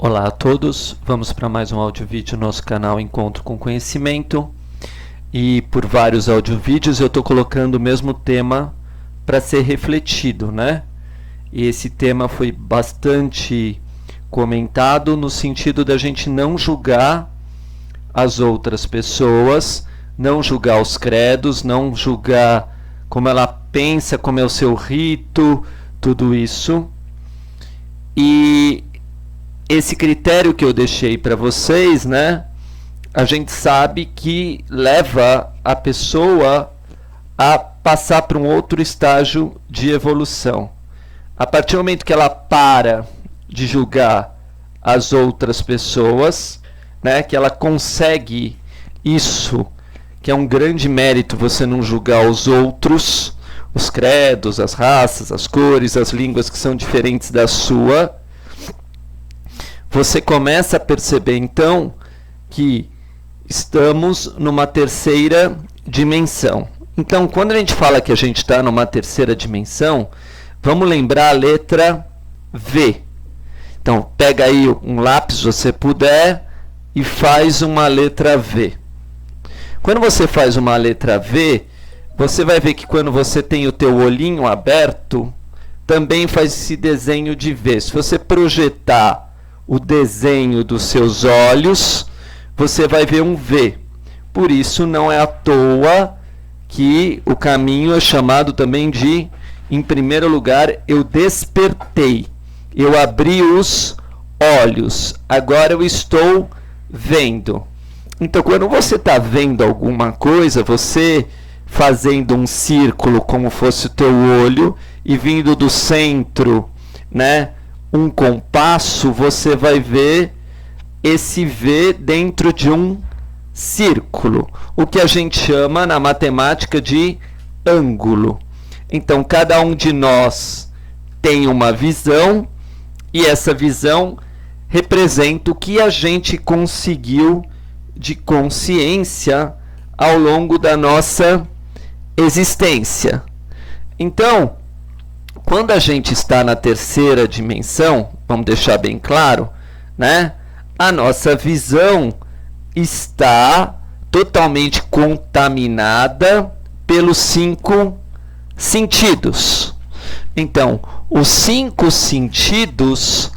Olá a todos, vamos para mais um áudio-vídeo no nosso canal Encontro com Conhecimento. E por vários áudio-vídeos eu estou colocando o mesmo tema para ser refletido, né? E esse tema foi bastante comentado no sentido da gente não julgar as outras pessoas, não julgar os credos, não julgar como ela pensa, como é o seu rito, tudo isso. E esse critério que eu deixei para vocês, né, a gente sabe que leva a pessoa a passar para um outro estágio de evolução. A partir do momento que ela para de julgar as outras pessoas, né, que ela consegue isso, que é um grande mérito você não julgar os outros, os credos, as raças, as cores, as línguas que são diferentes da sua. Você começa a perceber, então, que estamos numa terceira dimensão. Então, quando a gente fala que a gente está numa terceira dimensão, vamos lembrar a letra V. Então, pega aí um lápis, se você puder, e faz uma letra V. Quando você faz uma letra V, você vai ver que quando você tem o teu olhinho aberto, também faz esse desenho de V. Se você projetar o desenho dos seus olhos, você vai ver um V. Por isso, não é à toa que o caminho é chamado também de, em primeiro lugar, eu despertei. Eu abri os olhos. Agora eu estou vendo. Então, quando você está vendo alguma coisa, você fazendo um círculo como fosse o teu olho e vindo do centro, né, um compasso, você vai ver esse V dentro de um círculo, o que a gente chama na matemática de ângulo. Então, cada um de nós tem uma visão e essa visão representa o que a gente conseguiu de consciência ao longo da nossa existência. Então, quando a gente está na terceira dimensão, vamos deixar bem claro, né? A nossa visão está totalmente contaminada pelos 5 sentidos. Então, os 5 sentidos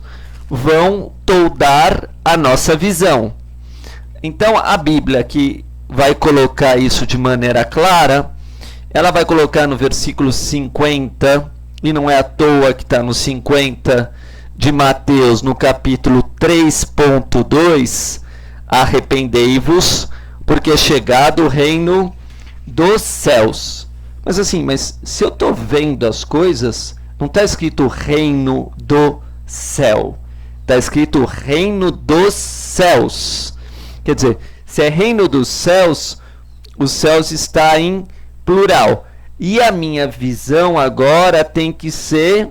vão toldar a nossa visão. Então, a Bíblia, que vai colocar isso de maneira clara, ela vai colocar no versículo 50, e não é à toa que está no 50 de Mateus, no capítulo 3.2, arrependei-vos, porque é chegado o reino dos céus. Mas assim, mas se eu estou vendo as coisas, não está escrito reino do céu, está escrito reino dos céus. Quer dizer, se é reino dos céus, os céus está em plural. E a minha visão agora tem que ser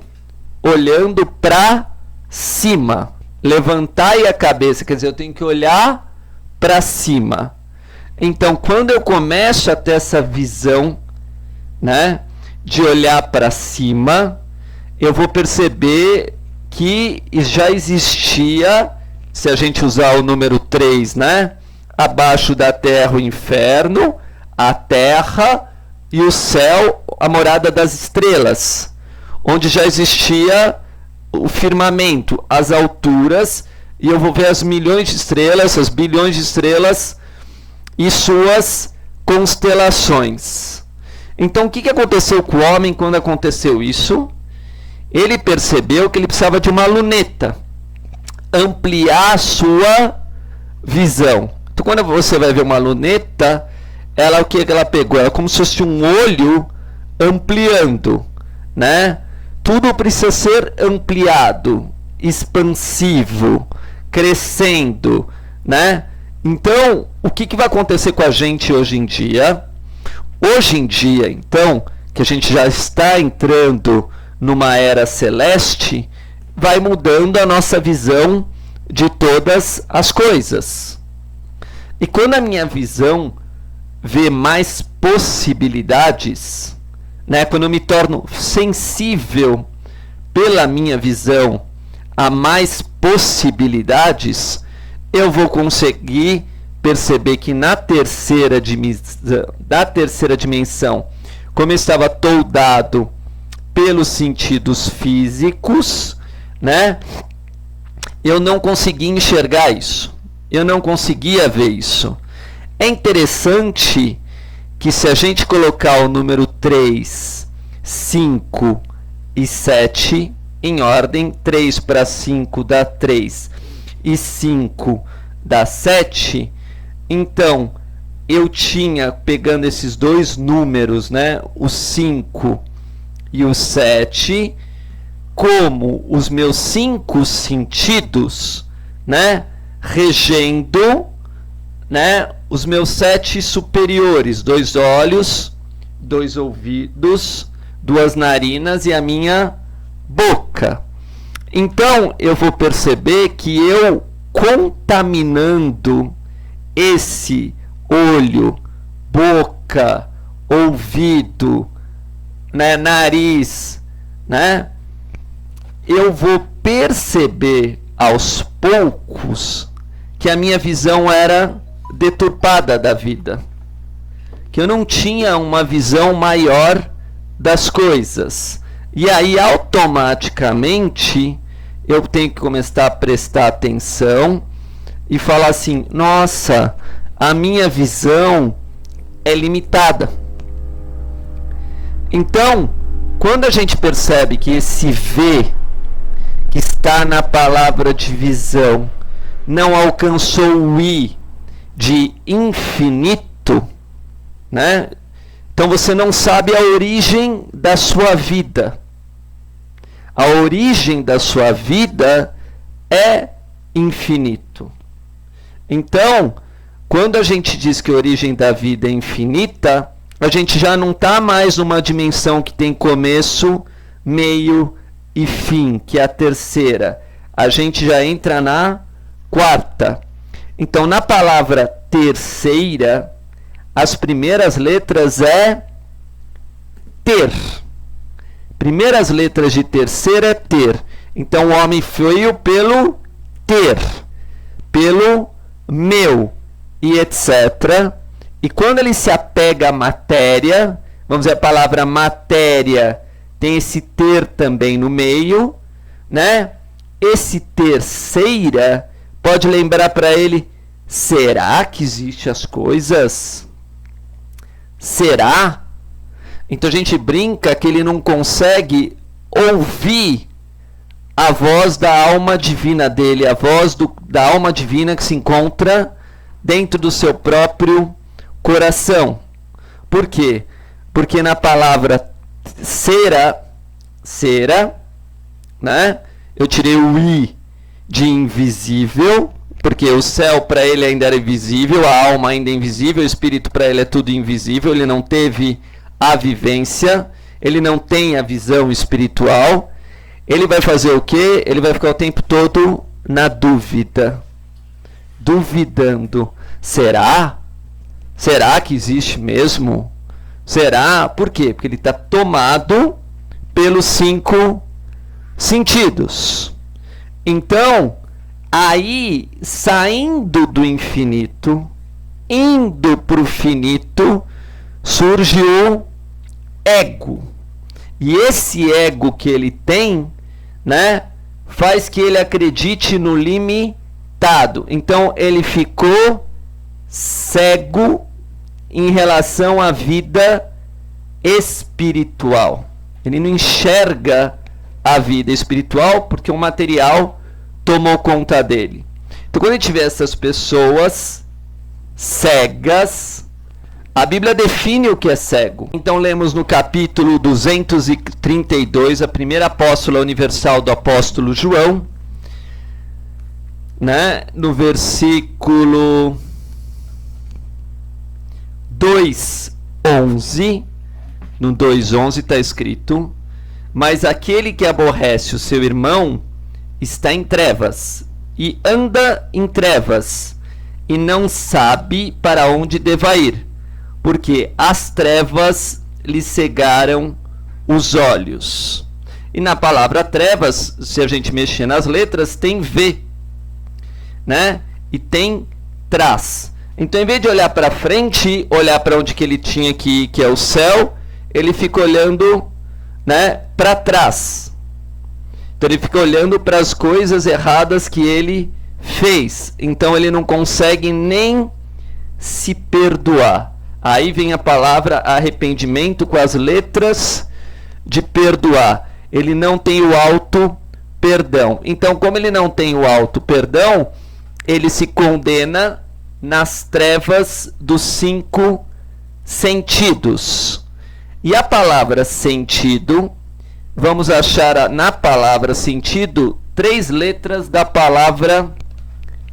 olhando para cima. Levantai a cabeça, quer dizer, eu tenho que olhar para cima. Então, quando eu começo a ter essa visão, né, de olhar para cima, eu vou perceber que já existia, se a gente usar o número 3, né, abaixo da terra o inferno, a terra e o céu, a morada das estrelas, onde já existia o firmamento, as alturas, e eu vou ver as milhões de estrelas, as bilhões de estrelas e suas constelações. Então, o que aconteceu com o homem quando aconteceu isso? Ele percebeu que ele precisava de uma luneta, ampliar a sua visão. Então, quando você vai ver uma luneta, ela, o que ela pegou? Ela como se fosse um olho ampliando, né? Tudo precisa ser ampliado, expansivo, crescendo, né? Então, o que vai acontecer com a gente hoje em dia? Hoje em dia, então, que a gente já está entrando numa era celeste, vai mudando a nossa visão de todas as coisas. E quando a minha visão vê mais possibilidades, né, quando eu me torno sensível pela minha visão a mais possibilidades, eu vou conseguir perceber que na terceira dimensão, como eu estava toldado pelos sentidos físicos, né, eu não conseguia enxergar isso. Eu não conseguia ver isso. É interessante que se a gente colocar o número 3, 5 e 7 em ordem, 3 para 5 dá 3 e 5 dá 7, então eu tinha, pegando esses dois números, né, o 5 e o 7, como os meus 5 sentidos, né, regendo, né, os meus 7 superiores, 2 olhos, 2 ouvidos, 2 narinas e a minha boca. Então eu vou perceber que eu contaminando esse olho, boca, ouvido, né, nariz, né, eu vou perceber aos poucos que a minha visão era deturpada da vida, que eu não tinha uma visão maior das coisas. E aí automaticamente eu tenho que começar a prestar atenção e falar assim: nossa, a minha visão é limitada. Então, quando a gente percebe que esse ver que está na palavra de visão não alcançou o I de infinito, né? Então você não sabe a origem da sua vida. A origem da sua vida é infinito. Então, quando a gente diz que a origem da vida é infinita, a gente já não está mais numa dimensão que tem começo, meio e fim, que é a terceira. A gente já entra na quarta. Então, na palavra terceira, as primeiras letras é ter. Primeiras letras de terceira é ter. Então, o homem veio pelo ter, pelo meu, e etc. E quando ele se apega à matéria, vamos dizer, a palavra matéria tem esse ter também no meio, né? Esse terceira pode lembrar para ele: será que existem as coisas? Será? Então a gente brinca que ele não consegue ouvir a voz da alma divina dele, a voz da alma divina que se encontra dentro do seu próprio coração. Por quê? Porque na palavra será, né? Eu tirei o I de invisível, porque o céu para ele ainda era invisível, a alma ainda é invisível, o espírito para ele é tudo invisível, ele não teve a vivência, ele não tem a visão espiritual. Ele vai fazer o quê? Ele vai ficar o tempo todo na dúvida, duvidando. Será? Será que existe mesmo? Será? Por quê? Porque ele está tomado pelos 5 sentidos. Então, aí, saindo do infinito, indo para o finito, surge o ego. E esse ego que ele tem, né, faz que ele acredite no limitado. Então, ele ficou cego em relação à vida espiritual. Ele não enxerga a vida espiritual porque o material tomou conta dele. Então, quando a gente vê essas pessoas cegas, a Bíblia define o que é cego. Então, lemos no capítulo 232, a primeira epístola universal do apóstolo João, né, no versículo 2:11, no 2:11 está escrito: mas aquele que aborrece o seu irmão está em trevas, e anda em trevas, e não sabe para onde deva ir, porque as trevas lhe cegaram os olhos. E na palavra trevas, se a gente mexer nas letras, tem V, né? E tem trás. Então, em vez de olhar para frente, olhar para onde que ele tinha que ir, que é o céu, ele fica olhando, né, para trás. Então, ele fica olhando para as coisas erradas que ele fez. Então, ele não consegue nem se perdoar. Aí vem a palavra arrependimento com as letras de perdoar. Ele não tem o auto perdão. Então, como ele não tem o auto perdão, ele se condena nas trevas dos 5 sentidos. E a palavra sentido, vamos achar na palavra sentido 3 letras da palavra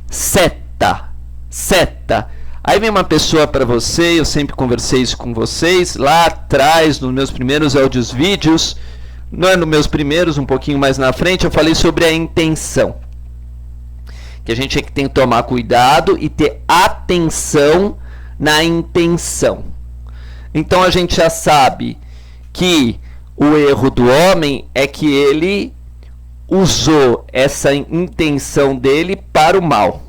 seta. Seta. Aí vem uma pessoa para você, eu sempre conversei isso com vocês, lá atrás, nos meus primeiros áudios vídeos, não é nos meus primeiros, um pouquinho mais na frente, eu falei sobre a intenção. Que a gente tem que tomar cuidado e ter atenção na intenção. Então a gente já sabe que o erro do homem é que ele usou essa intenção dele para o mal.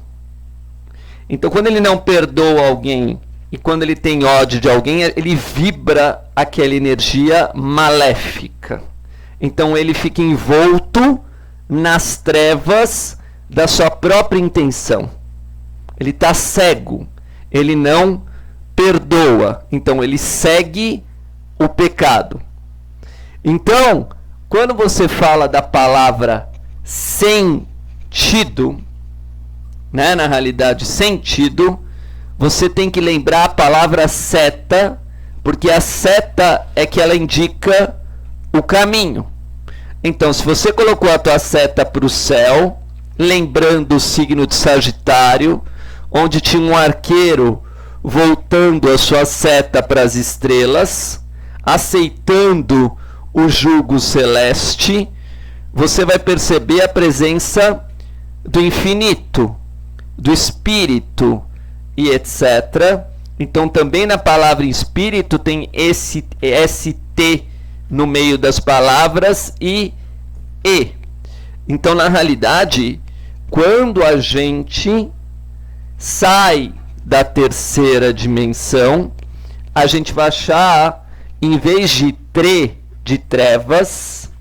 Então quando ele não perdoa alguém e quando ele tem ódio de alguém, ele vibra aquela energia maléfica. Então ele fica envolto nas trevas da sua própria intenção. Ele está cego. Ele não perdoa. Então ele segue o pecado. Então, quando você fala da palavra sentido, né, na realidade sentido, você tem que lembrar a palavra seta, porque a seta é que ela indica o caminho. Então, se você colocou a tua seta para o céu, lembrando o signo de Sagitário, onde tinha um arqueiro voltando a sua seta para as estrelas, aceitando o jugo celeste, você vai perceber a presença do infinito, do espírito e etc. Então, também na palavra espírito tem esse ST no meio das palavras e E. Então, na realidade, quando a gente sai da terceira dimensão, a gente vai achar, em vez de de trevas,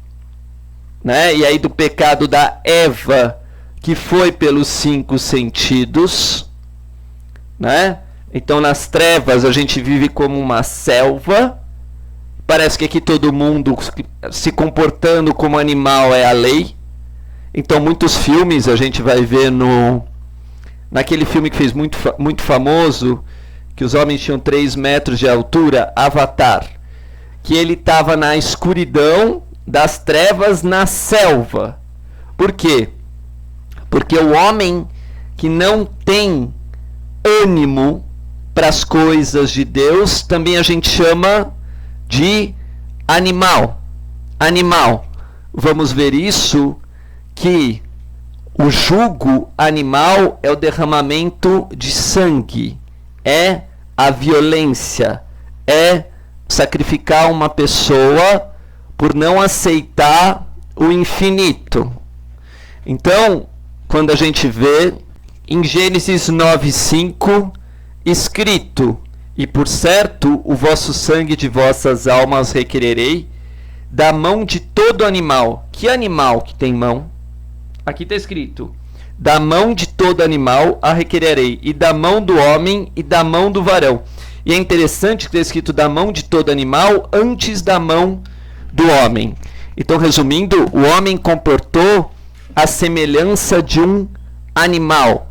né? E aí do pecado da Eva, que foi pelos 5 sentidos, né? Então, nas trevas, a gente vive como uma selva. Parece que aqui todo mundo se comportando como animal é a lei. Então, muitos filmes a gente vai ver naquele filme que fez muito famoso, que os homens tinham 3 metros de altura, Avatar, que ele estava na escuridão das trevas na selva. Por quê? Porque o homem que não tem ânimo para as coisas de Deus, também a gente chama de animal. Animal. Vamos ver isso, que o jugo animal é o derramamento de sangue, é a violência, é sacrificar uma pessoa por não aceitar o infinito. Então, quando a gente vê em Gênesis 9:5 escrito: e por certo o vosso sangue de vossas almas requererei da mão de todo animal. Que animal que tem mão? Aqui está escrito: da mão de todo animal a requererei, e da mão do homem e da mão do varão. E é interessante que está escrito da mão de todo animal antes da mão do homem. Então, resumindo, o homem comportou a semelhança de um animal,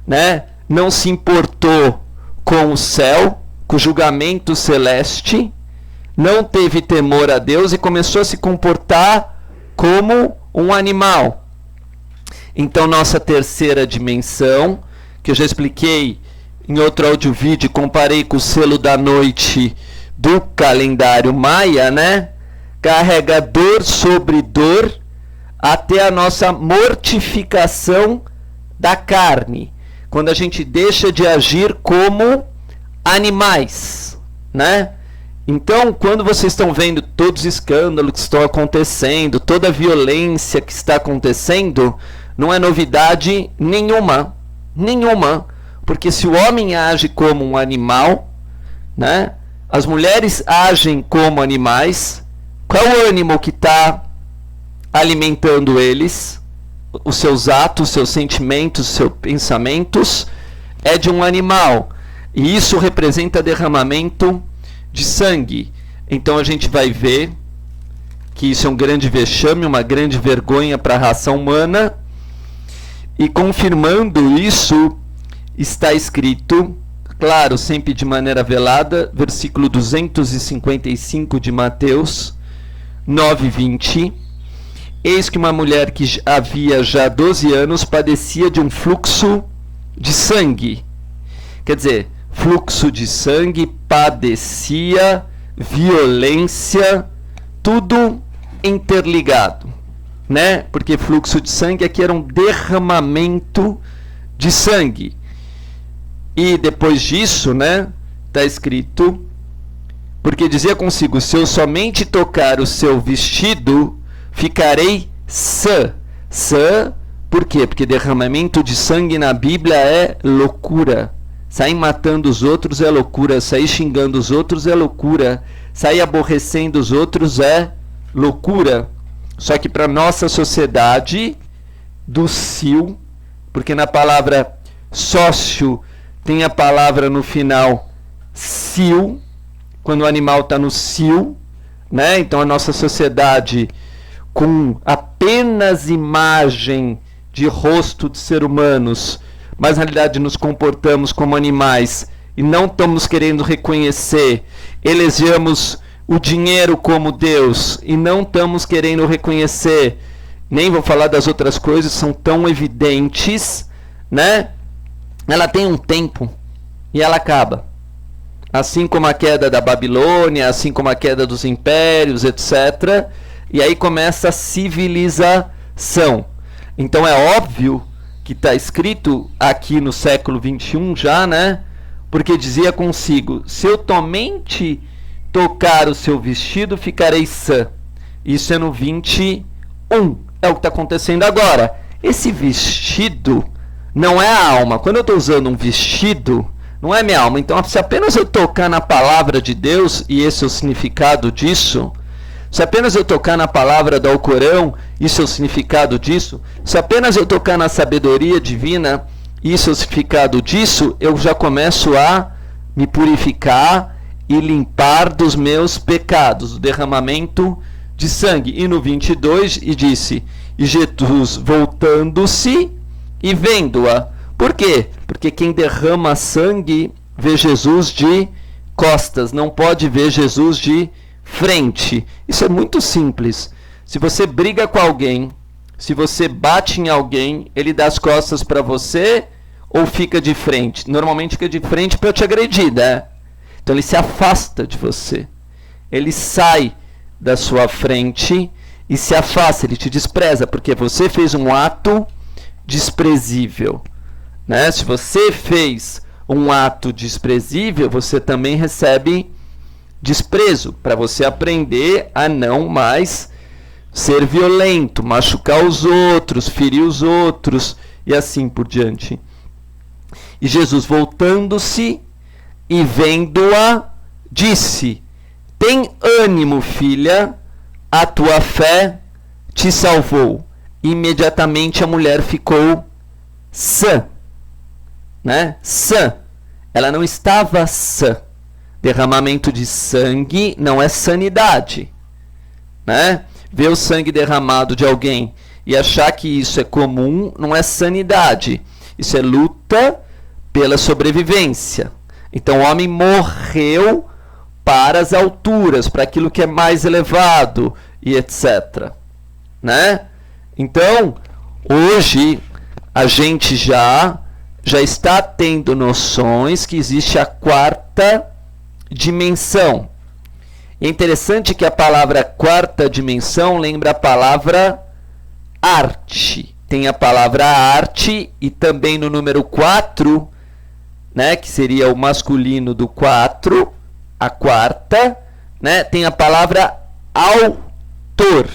né? Não se importou com o céu, com o julgamento celeste, não teve temor a Deus e começou a se comportar como um animal. Então, nossa terceira dimensão, que eu já expliquei em outro áudio vídeo, comparei com o selo da noite do calendário maia, né? Carrega dor sobre dor até a nossa mortificação da carne, quando a gente deixa de agir como animais, né? Então, quando vocês estão vendo todos os escândalos que estão acontecendo, toda a violência que está acontecendo, não é novidade nenhuma. Nenhuma. Porque se o homem age como um animal, né? As mulheres agem como animais, qual é o ânimo que está alimentando eles? Os seus atos, os seus sentimentos, os seus pensamentos é de um animal. E isso representa derramamento de sangue. Então a gente vai ver que isso é um grande vexame, uma grande vergonha para a raça humana. E confirmando isso, está escrito, claro, sempre de maneira velada, versículo 255 de Mateus 9:20. Eis que uma mulher que havia já 12 anos padecia de um fluxo de sangue. Quer dizer, fluxo de sangue, padecia, violência, tudo interligado, né? Porque fluxo de sangue aqui era um derramamento de sangue. E depois disso, né, está escrito, porque dizia consigo, se eu somente tocar o seu vestido, ficarei sã. Sã, por quê? Porque derramamento de sangue na Bíblia é loucura. Sair matando os outros é loucura, sair xingando os outros é loucura, sair aborrecendo os outros é loucura. Só que para nossa sociedade do cio, porque na palavra sócio tem a palavra no final cio, quando o animal está no cio, né? Então a nossa sociedade com apenas imagem de rosto de ser humanos, mas na realidade nos comportamos como animais e não estamos querendo reconhecer, elegemos o dinheiro como Deus e não estamos querendo reconhecer, nem vou falar das outras coisas, são tão evidentes, né? Ela tem um tempo e ela acaba. Assim como a queda da Babilônia, assim como a queda dos impérios, etc. E aí começa a civilização. Então é óbvio que está escrito aqui no século 21 já, né? Porque dizia consigo, se eu somente tocar o seu vestido, ficarei sã. Isso é no 21. É o que está acontecendo agora. Esse vestido não é a alma. Quando eu estou usando um vestido, não é minha alma. Então, se apenas eu tocar na palavra de Deus, e esse é o significado disso, se apenas eu tocar na palavra do Alcorão, isso é o significado disso, se apenas eu tocar na sabedoria divina, isso é o significado disso, eu já começo a me purificar e limpar dos meus pecados, o derramamento de sangue. E no 22, e disse, e Jesus voltando-se e vendo-a. Por quê? Porque quem derrama sangue vê Jesus de costas, não pode ver Jesus de frente. Isso é muito simples. Se você briga com alguém, se você bate em alguém, ele dá as costas para você ou fica de frente? Normalmente fica de frente para te agredir, né? Então ele se afasta de você. Ele sai da sua frente e se afasta, ele te despreza, porque você fez um ato desprezível, né? Se você fez um ato desprezível, você também recebe desprezo, para você aprender a não mais ser violento, machucar os outros, ferir os outros e assim por diante. E Jesus, voltando-se e vendo-a, disse, tem ânimo, filha, a tua fé te salvou. Imediatamente a mulher ficou sã, né? Sã. Ela não estava sã. Derramamento de sangue não é sanidade, né? Ver o sangue derramado de alguém e achar que isso é comum não é sanidade. Isso é luta pela sobrevivência. Então o homem morreu para as alturas, para aquilo que é mais elevado e etc, né? Então, hoje a gente já está tendo noções que existe a quarta dimensão. É interessante que a palavra quarta dimensão lembra a palavra arte. Tem a palavra arte e também no número 4, né, que seria o masculino do 4, a quarta, né, tem a palavra autor.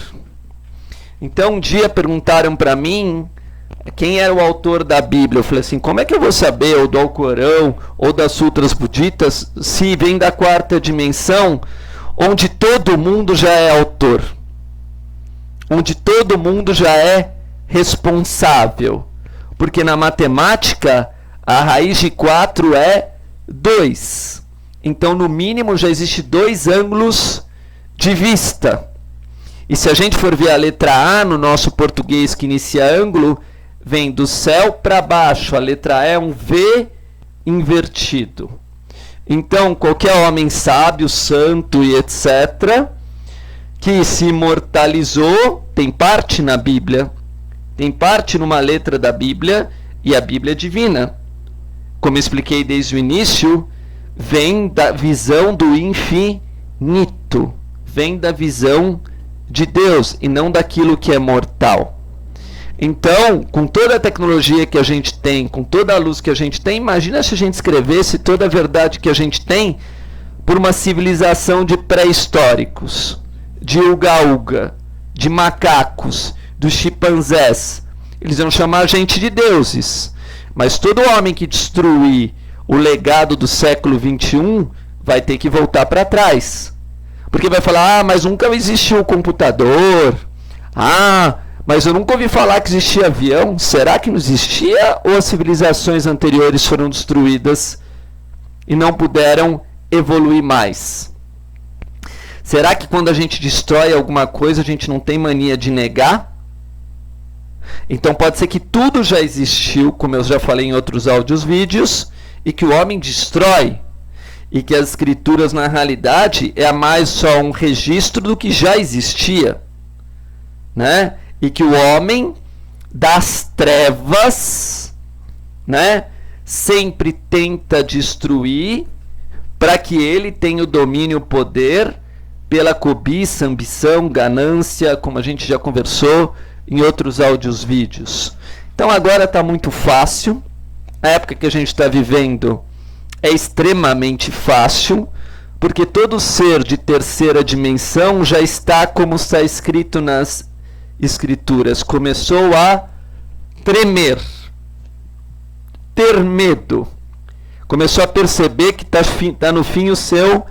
Então um dia perguntaram para mim quem era o autor da Bíblia. Eu falei assim, como é que eu vou saber, ou do Alcorão, ou das Sutras Buditas, se vem da quarta dimensão, onde todo mundo já é autor, onde todo mundo já é responsável? Porque na matemática a raiz de 4 é 2. Então no mínimo já existe 2 ângulos de vista. E se a gente for ver a letra A no nosso português que inicia ângulo, vem do céu para baixo. A letra A é um V invertido. Então qualquer homem sábio, santo e etc., que se imortalizou, tem parte na Bíblia, tem parte numa letra da Bíblia, e a Bíblia é divina. Como eu expliquei desde o início, vem da visão do infinito, vem da visão de Deus e não daquilo que é mortal. Então, com toda a tecnologia que a gente tem, com toda a luz que a gente tem, imagina se a gente escrevesse toda a verdade que a gente tem por uma civilização de pré-históricos, de uga-uga, de macacos, dos chimpanzés. Eles vão chamar a gente de deuses. Mas todo homem que destruir o legado do século XXI vai ter que voltar para trás. Porque vai falar, mas nunca existiu o computador. Mas eu nunca ouvi falar que existia avião. Será que não existia? Ou as civilizações anteriores foram destruídas e não puderam evoluir mais? Será que quando a gente destrói alguma coisa, a gente não tem mania de negar? Então pode ser que tudo já existiu, como eu já falei em outros áudios, vídeos, e que o homem destrói, e que as escrituras na realidade é mais só um registro do que já existia, né? E que o homem das trevas, né, sempre tenta destruir para que ele tenha o domínio, o poder, pela cobiça, ambição, ganância, como a gente já conversou em outros áudios, vídeos. Então agora está muito fácil. A época que a gente está vivendo é extremamente fácil, porque todo ser de terceira dimensão já está, como está escrito nas escrituras, começou a tremer, ter medo, começou a perceber que está no fim o seu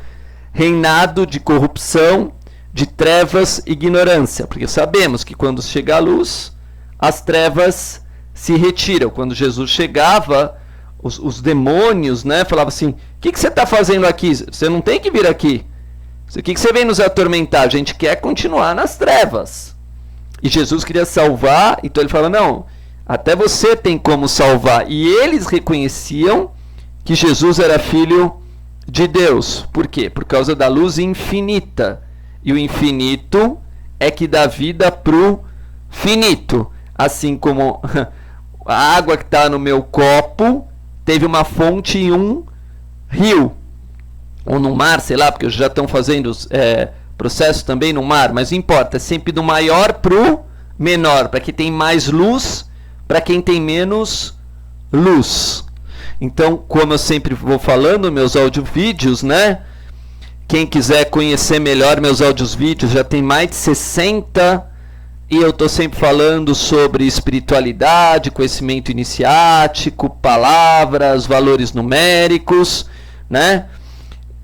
reinado de corrupção, de trevas e ignorância, porque sabemos que quando chega a luz, as trevas se retiram. Quando Jesus chegava, os demônios, né, falavam assim, o que você está fazendo aqui? Você não tem que vir aqui. O que você vem nos atormentar? A gente quer continuar nas trevas. E Jesus queria salvar, então ele fala, não, até você tem como salvar. E eles reconheciam que Jesus era filho de Deus. Por quê? Por causa da luz infinita. E o infinito é que dá vida para o finito. Assim como a água que está no meu copo teve uma fonte em um rio. Ou no mar, sei lá, porque já estão fazendo processo também no mar, mas não importa, é sempre do maior para o menor, para quem tem mais luz, para quem tem menos luz. Então, como eu sempre vou falando, meus áudio-vídeos, né? Quem quiser conhecer melhor meus áudios-vídeos, já tem mais de 60, e eu estou sempre falando sobre espiritualidade, conhecimento iniciático, palavras, valores numéricos, né?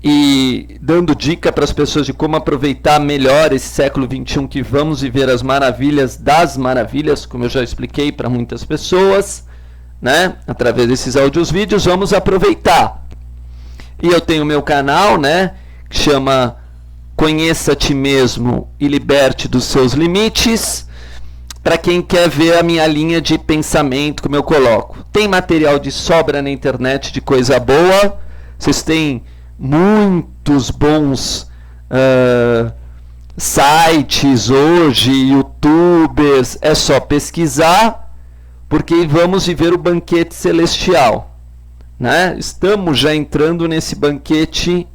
E dando dica para as pessoas de como aproveitar melhor esse século XXI que vamos viver as maravilhas das maravilhas, como eu já expliquei para muitas pessoas, né? Através desses áudios vídeos, vamos aproveitar. E eu tenho meu canal, né, que chama Conheça a Ti Mesmo e Liberte dos Seus Limites, para quem quer ver a minha linha de pensamento, como eu coloco. Tem material de sobra na internet de coisa boa, vocês têm muitos bons sites hoje, youtubers, é só pesquisar, porque vamos viver o banquete celestial, né? Estamos já entrando nesse banquete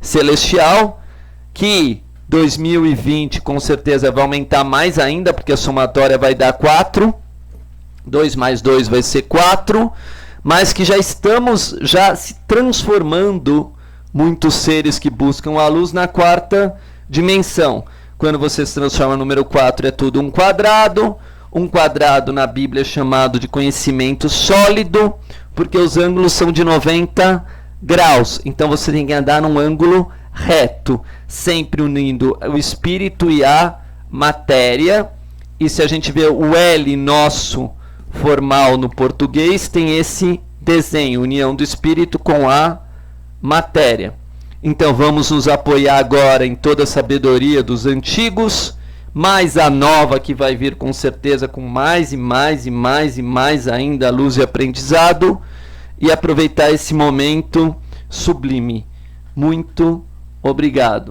celestial, que 2020 com certeza vai aumentar mais ainda, porque a somatória vai dar 4, 2 mais 2 vai ser 4, mas que já estamos se transformando muitos seres que buscam a luz na quarta dimensão. Quando você se transforma no número 4, é tudo um quadrado. Um quadrado na Bíblia é chamado de conhecimento sólido, porque os ângulos são de 90 graus. Então você tem que andar num ângulo reto, sempre unindo o espírito e a matéria. E se a gente vê o L nosso formal no português, tem esse desenho, união do espírito com a matéria. Então vamos nos apoiar agora em toda a sabedoria dos antigos, mais a nova que vai vir com certeza com mais e mais e mais e mais ainda luz e aprendizado, e aproveitar esse momento sublime. Muito obrigado.